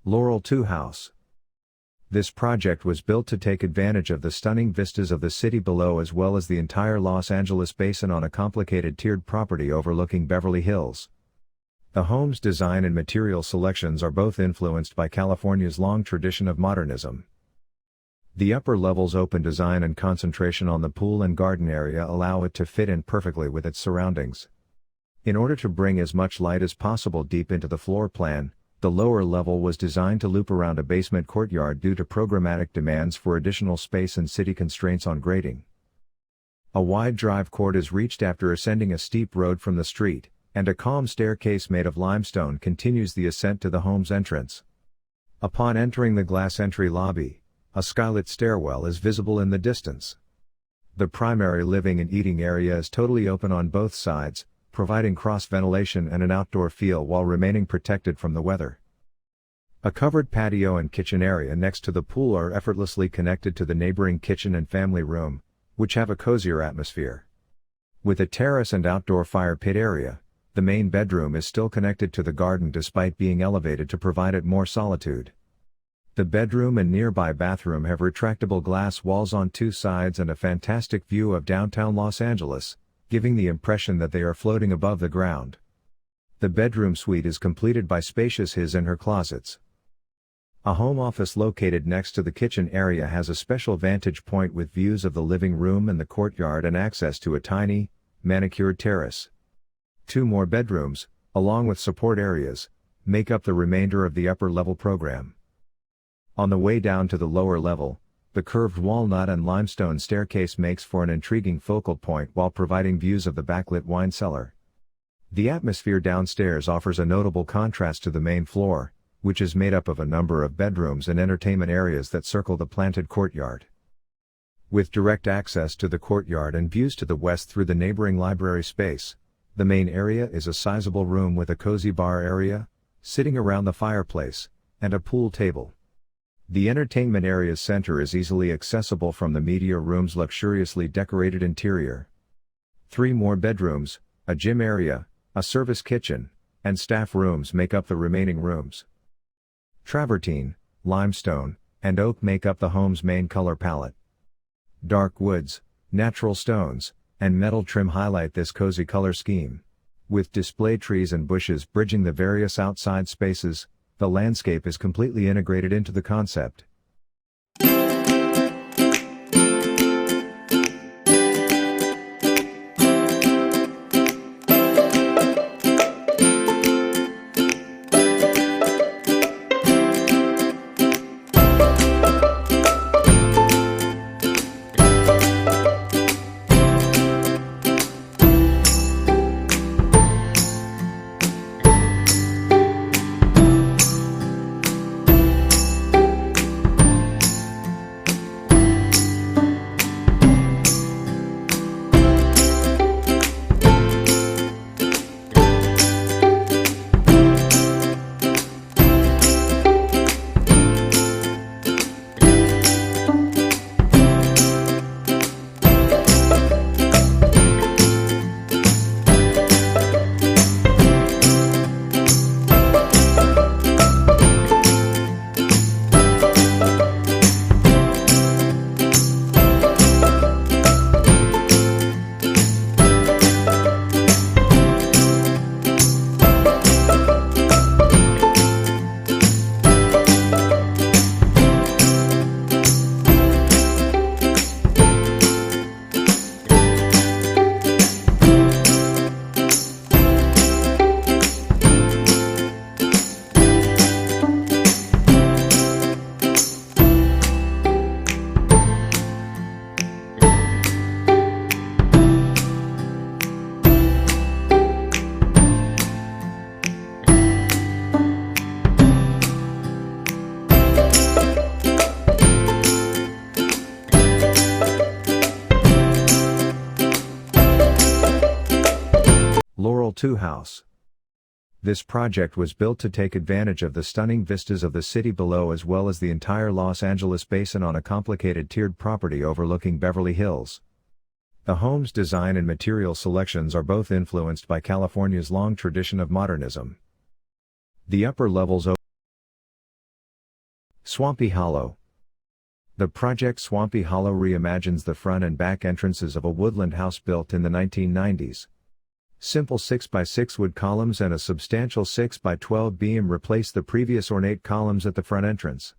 Laurel 2 House. This project was built to take advantage of the stunning vistas of the city below as well as the entire Los Angeles basin on a complicated tiered property overlooking Beverly Hills. The home's design and material selections are both influenced by California's long tradition of modernism. The upper level's open design and concentration on the pool and garden area allow it to fit in perfectly with its surroundings. In order to bring as much light as possible deep into the floor plan, the lower level was designed to loop around a basement courtyard due to programmatic demands for additional space and city constraints on grading. A wide drive court is reached after ascending a steep road from the street, and a calm staircase made of limestone continues the ascent to the home's entrance. Upon entering the glass entry lobby, a skylit stairwell is visible in the distance. The primary living and eating area is totally open on both sides, providing cross-ventilation and an outdoor feel while remaining protected from the weather. A covered patio and kitchen area next to the pool are effortlessly connected to the neighboring kitchen and family room, which have a cozier atmosphere. With a terrace and outdoor fire pit area, the main bedroom is still connected to the garden despite being elevated to provide it more solitude. The bedroom and nearby bathroom have retractable glass walls on two sides and a fantastic view of downtown Los Angeles, giving the impression that they are floating above the ground. The bedroom suite is completed by spacious his and her closets. A home office located next to the kitchen area has a special vantage point with views of the living room and the courtyard and access to a tiny, manicured terrace. Two more bedrooms, along with support areas, make up the remainder of the upper-level program. On the way down to the lower level, the curved walnut and limestone staircase makes for an intriguing focal point while providing views of the backlit wine cellar. The atmosphere downstairs offers a notable contrast to the main floor, which is made up of a number of bedrooms and entertainment areas that circle the planted courtyard. With direct access to the courtyard and views to the west through the neighboring library space, the main area is a sizable room with a cozy bar area, sitting around the fireplace, and a pool table. The entertainment area's center is easily accessible from the media room's luxuriously decorated interior. Three more bedrooms, a gym area, a service kitchen, and staff rooms make up the remaining rooms. Travertine, limestone, and oak make up the home's main color palette. Dark woods, natural stones, and metal trim highlight this cozy color scheme. With display trees and bushes bridging the various outside spaces, the landscape is completely integrated into the concept. Laurel 2 House. This project was built to take advantage of the stunning vistas of the city below as well as the entire Los Angeles basin on a complicated tiered property overlooking Beverly Hills. The home's design and material selections are both influenced by California's long tradition of modernism. The upper levels Swampy Hollow. The project Swampy Hollow reimagines the front and back entrances of a woodland house built in the 1990s. Simple 6x6 wood columns and a substantial 6x12 beam replace the previous ornate columns at the front entrance.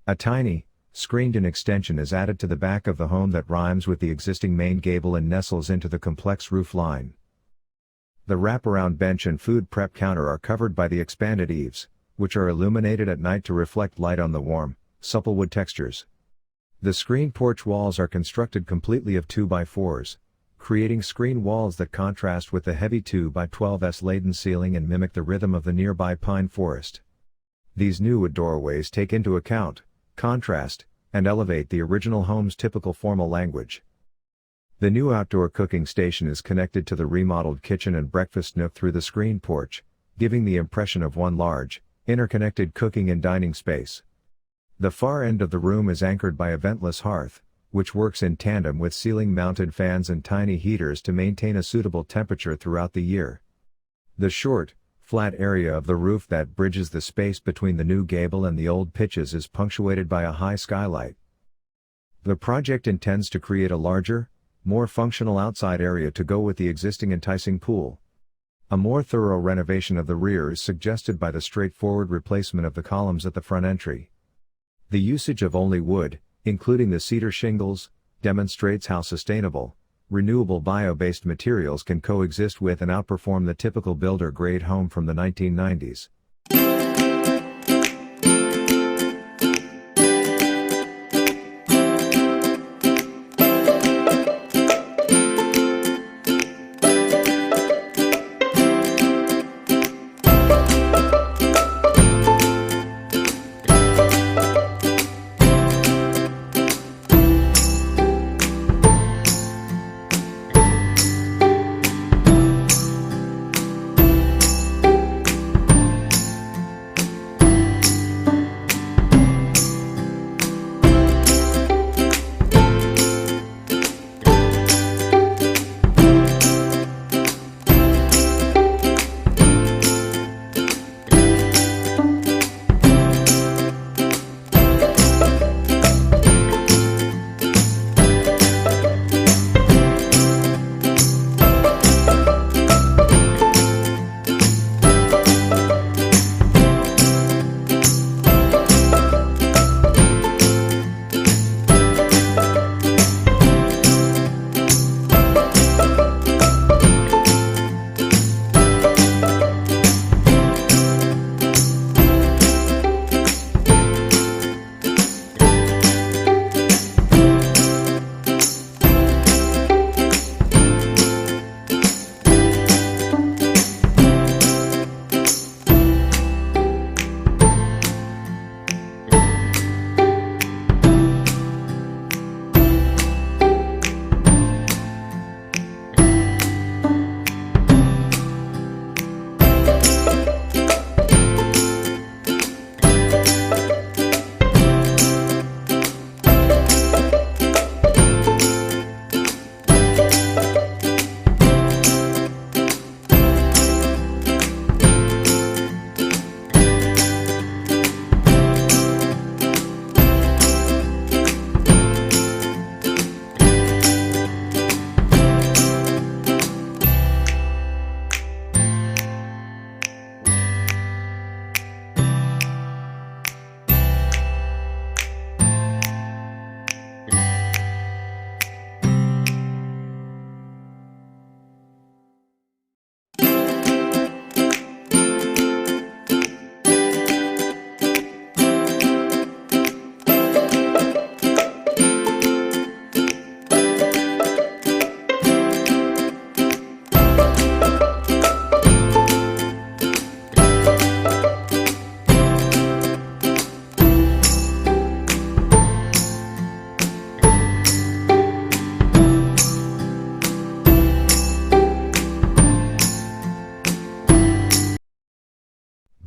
A tiny, screened-in extension is added to the back of the home that rhymes with the existing main gable and nestles into the complex roof line. The wraparound bench and food prep counter are covered by the expanded eaves, which are illuminated at night to reflect light on the warm, supple wood textures. The screen porch walls are constructed completely of 2x4s, creating screen walls that contrast with the heavy 2x12s laden ceiling and mimic the rhythm of the nearby pine forest. These new wood doorways take into account contrast and elevate the original home's typical formal language. The new outdoor cooking station is connected to the remodeled kitchen and breakfast nook through the screen porch, giving the impression of one large, interconnected cooking and dining space. The far end of the room is anchored by a ventless hearth, which works in tandem with ceiling-mounted fans and tiny heaters to maintain a suitable temperature throughout the year. The short, flat area of the roof that bridges the space between the new gable and the old pitches is punctuated by a high skylight. The project intends to create a larger, more functional outside area to go with the existing enticing pool. A more thorough renovation of the rear is suggested by the straightforward replacement of the columns at the front entry. The usage of only wood, including the cedar shingles, demonstrates how sustainable, renewable bio-based materials can coexist with and outperform the typical builder-grade home from the 1990s.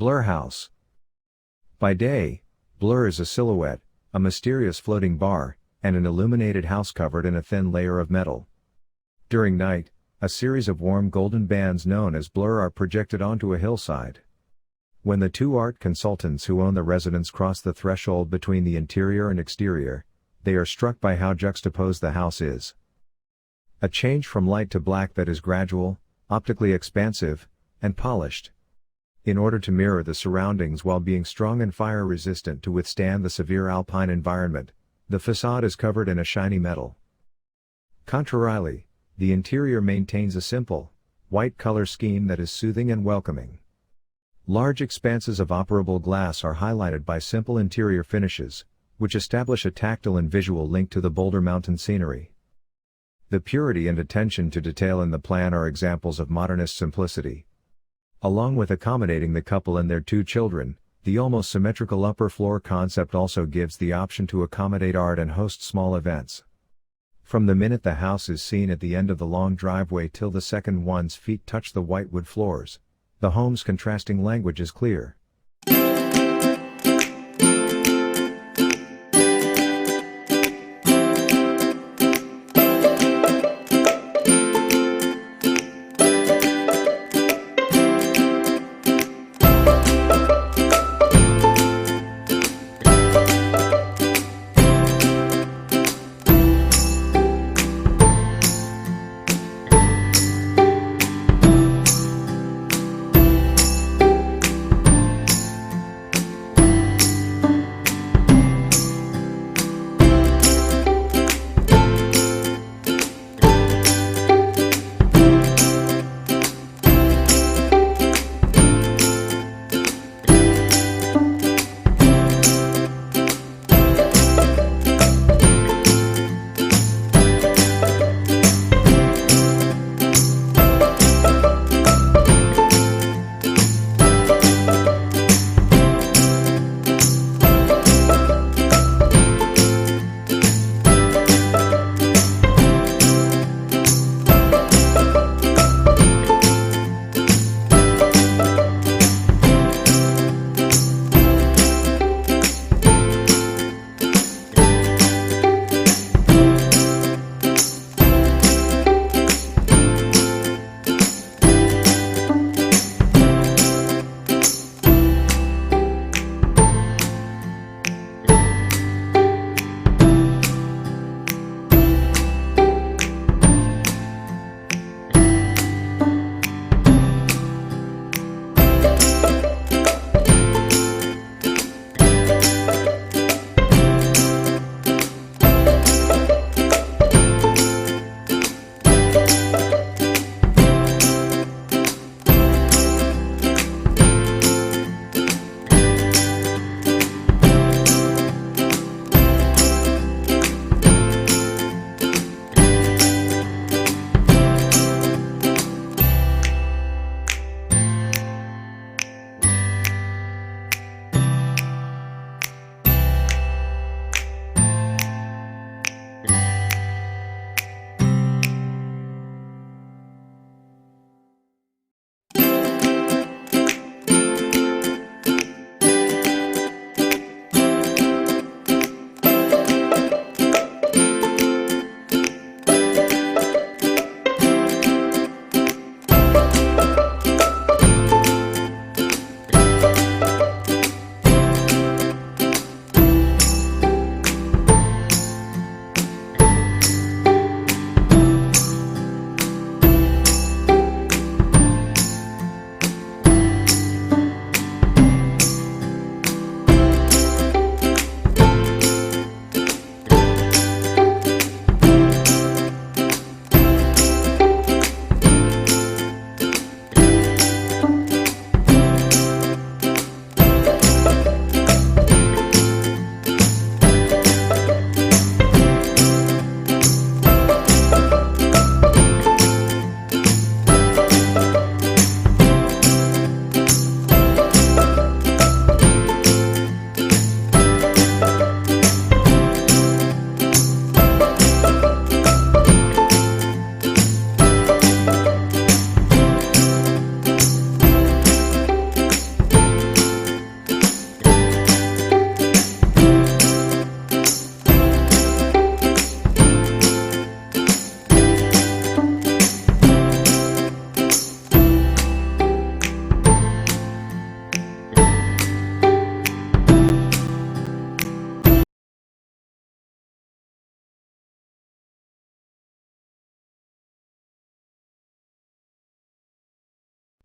Blur House. By day, Blur is a silhouette, a mysterious floating bar, and an illuminated house covered in a thin layer of metal. During night, a series of warm golden bands known as blur are projected onto a hillside. When the two art consultants who own the residence cross the threshold between the interior and exterior, they are struck by how juxtaposed the house is. A change from light to black that is gradual, optically expansive, and polished. In order to mirror the surroundings while being strong and fire resistant to withstand the severe alpine environment, the facade is covered in a shiny metal. Contrarily, the interior maintains a simple, white color scheme that is soothing and welcoming. Large expanses of operable glass are highlighted by simple interior finishes, which establish a tactile and visual link to the Boulder Mountain scenery. The purity and attention to detail in the plan are examples of modernist simplicity. Along with accommodating the couple and their two children, the almost symmetrical upper floor concept also gives the option to accommodate art and host small events. From the minute the house is seen at the end of the long driveway till the second one's feet touch the white wood floors, the home's contrasting language is clear.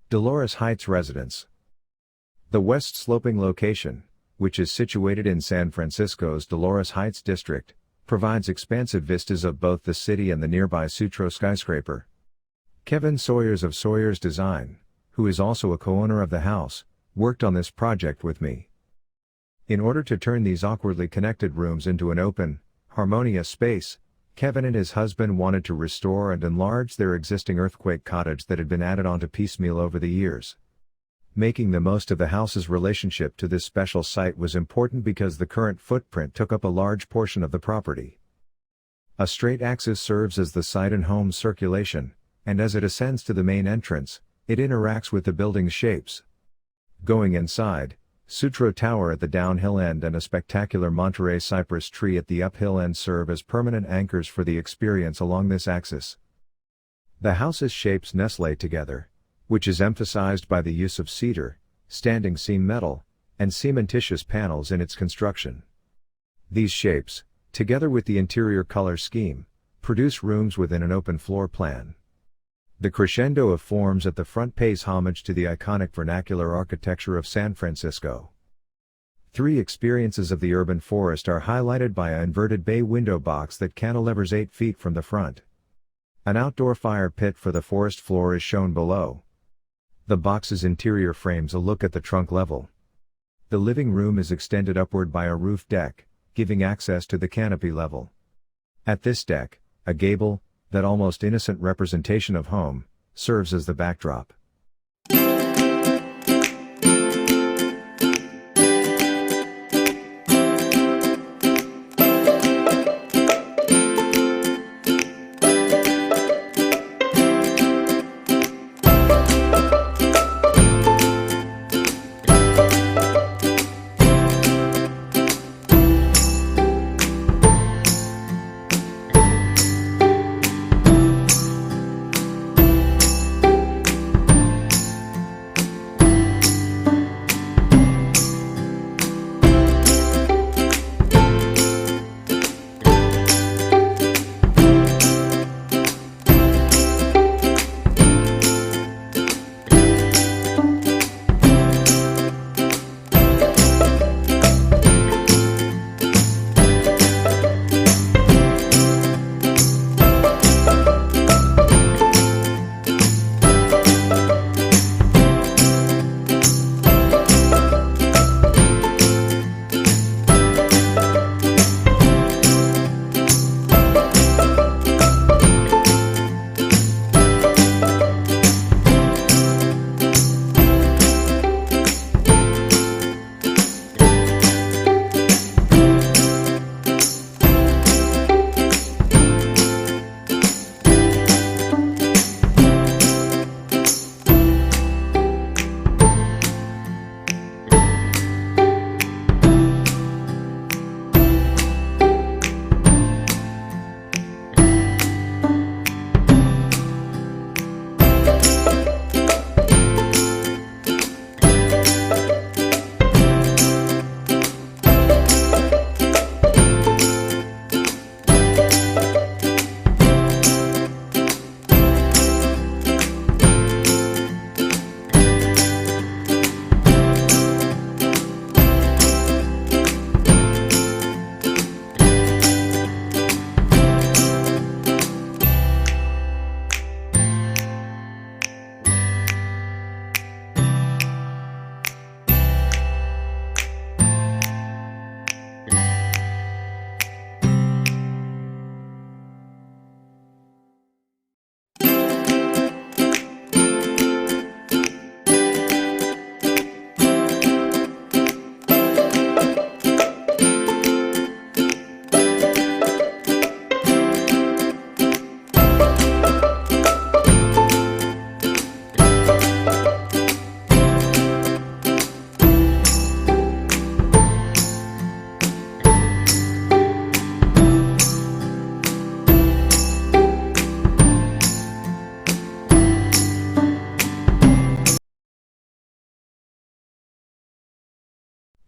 Dolores Heights Residence. The west-sloping location, which is situated in San Francisco's Dolores Heights district, provides expansive vistas of both the city and the nearby Sutro skyscraper. Kevin Sawyers of Sawyers Design, who is also a co-owner of the house, worked on this project with me. In order to turn these awkwardly connected rooms into an open, harmonious space, Kevin and his husband wanted to restore and enlarge their existing earthquake cottage that had been added onto piecemeal over the years. Making the most of the house's relationship to this special site was important because the current footprint took up a large portion of the property. A straight axis serves as the site and home circulation, and as it ascends to the main entrance, it interacts with the building's shapes. Going inside, Sutro Tower at the downhill end and a spectacular Monterey cypress tree at the uphill end serve as permanent anchors for the experience along this axis. The house's shapes nestle together, which is emphasized by the use of cedar, standing seam metal, and cementitious panels in its construction. These shapes, together with the interior color scheme, produce rooms within an open floor plan. The crescendo of forms at the front pays homage to the iconic vernacular architecture of San Francisco. Three experiences of the urban forest are highlighted by an inverted bay window box that cantilevers 8 feet from the front. An outdoor fire pit for the forest floor is shown below. The box's interior frames a look at the trunk level. The living room is extended upward by a roof deck, giving access to the canopy level. At this deck, a gable, that almost innocent representation of home, serves as the backdrop.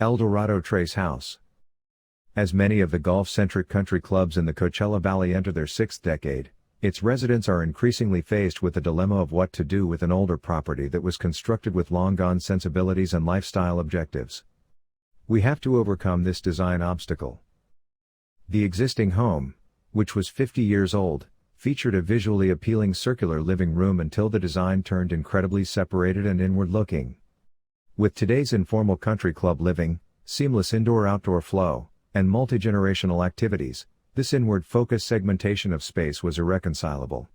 Eldorado Trace House. As many of the golf-centric country clubs in the Coachella Valley enter their 6th decade, Its residents are increasingly faced with the dilemma of what to do with an older property that was constructed with long-gone sensibilities and lifestyle objectives. We have to overcome this design obstacle. The existing home, which was 50 years old, featured a visually appealing circular living room until the design turned incredibly separated and inward-looking. With today's informal country club living, seamless indoor-outdoor flow, and multi-generational activities, this inward-focused segmentation of space was irreconcilable.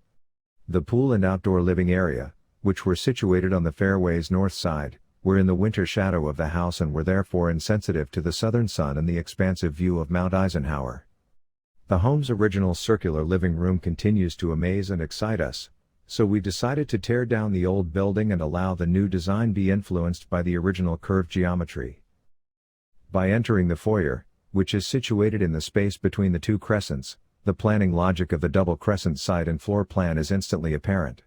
The pool and outdoor living area, which were situated on the fairway's north side, were in the winter shadow of the house and were therefore insensitive to the southern sun and the expansive view of Mount Eisenhower. The home's original circular living room continues to amaze and excite us, so we decided to tear down the old building and allow the new design be influenced by the original curved geometry. By entering the foyer, which is situated in the space between the two crescents, the planning logic of the double crescent site and floor plan is instantly apparent.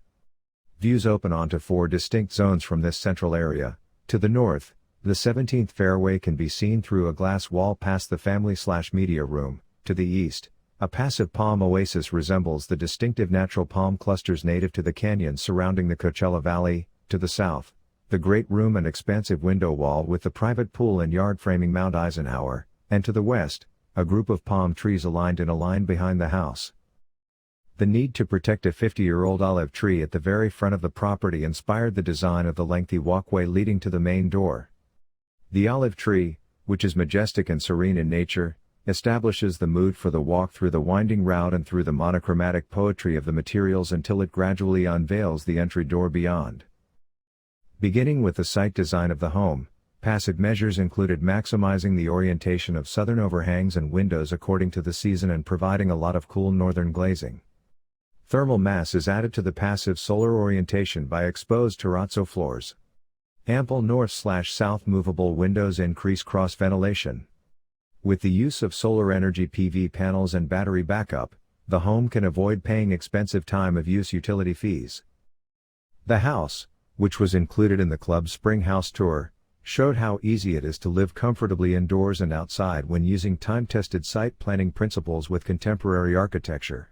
Views open onto 4 distinct zones from this central area. To the north, the 17th fairway can be seen through a glass wall past the family/media room. To the east, a passive palm oasis resembles the distinctive natural palm clusters native to the canyons surrounding the Coachella Valley. To the south, the great room and expansive window wall with the private pool and yard framing Mount Eisenhower, and to the west, a group of palm trees aligned in a line behind the house. The need to protect a 50-year-old olive tree at the very front of the property inspired the design of the lengthy walkway leading to the main door. The olive tree, which is majestic and serene in nature, establishes the mood for the walk through the winding route and through the monochromatic poetry of the materials until it gradually unveils the entry door beyond. Beginning with the site design of the home, passive measures included maximizing the orientation of southern overhangs and windows according to the season and providing a lot of cool northern glazing. Thermal mass is added to the passive solar orientation by exposed terrazzo floors. Ample north/south movable windows increase cross-ventilation. With the use of solar energy PV panels and battery backup, the home can avoid paying expensive time-of-use utility fees. The house, which was included in the club's spring house tour, showed how easy it is to live comfortably indoors and outside when using time-tested site planning principles with contemporary architecture.